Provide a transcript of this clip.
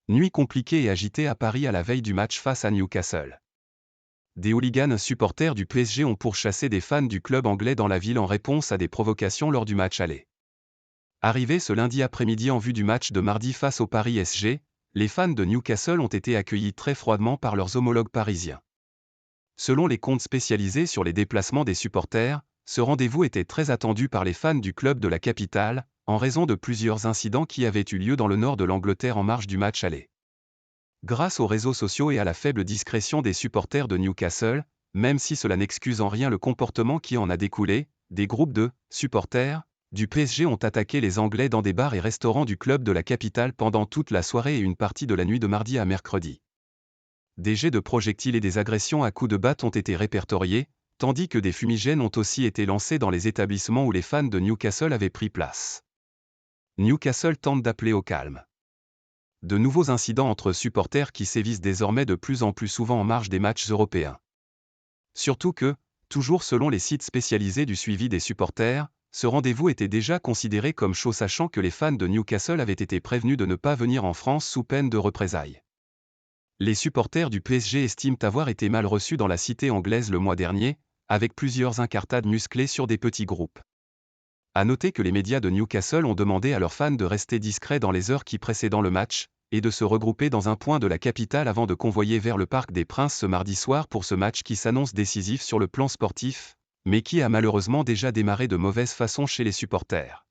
Nuit compliquée et agitée à Paris à la veille du match face à Newcastle. Des hooligans supporters du PSG ont pourchassé des fans du club anglais dans la ville en réponse à des provocations lors du match aller. Arrivés ce lundi après-midi en vue du match de mardi face au Paris SG, les fans de Newcastle ont été accueillis très froidement par leurs homologues parisiens. Selon les comptes spécialisés sur les déplacements des supporters, ce rendez-vous était très attendu par les fans du club de la capitale, en raison de plusieurs incidents qui avaient eu lieu dans le nord de l'Angleterre en marge du match aller. Grâce aux réseaux sociaux et à la faible discrétion des supporters de Newcastle, même si cela n'excuse en rien le comportement qui en a découlé, des groupes de supporters du PSG ont attaqué les Anglais dans des bars et restaurants du club de la capitale pendant toute la soirée et une partie de la nuit de mardi à mercredi. Des jets de projectiles et des agressions à coups de batte ont été répertoriés, tandis que des fumigènes ont aussi été lancés dans les établissements où les fans de Newcastle avaient pris place. Newcastle tente d'appeler au calme. De nouveaux incidents entre supporters qui sévissent désormais de plus en plus souvent en marge des matchs européens. Surtout que, toujours selon les sites spécialisés du suivi des supporters, ce rendez-vous était déjà considéré comme chaud sachant que les fans de Newcastle avaient été prévenus de ne pas venir en France sous peine de représailles. Les supporters du PSG estiment avoir été mal reçus dans la cité anglaise le mois dernier, avec plusieurs incartades musclées sur des petits groupes. À noter que les médias de Newcastle ont demandé à leurs fans de rester discrets dans les heures qui précédant le match, et de se regrouper dans un point de la capitale avant de convoyer vers le Parc des Princes ce mardi soir pour ce match qui s'annonce décisif sur le plan sportif, mais qui a malheureusement déjà démarré de mauvaise façon chez les supporters.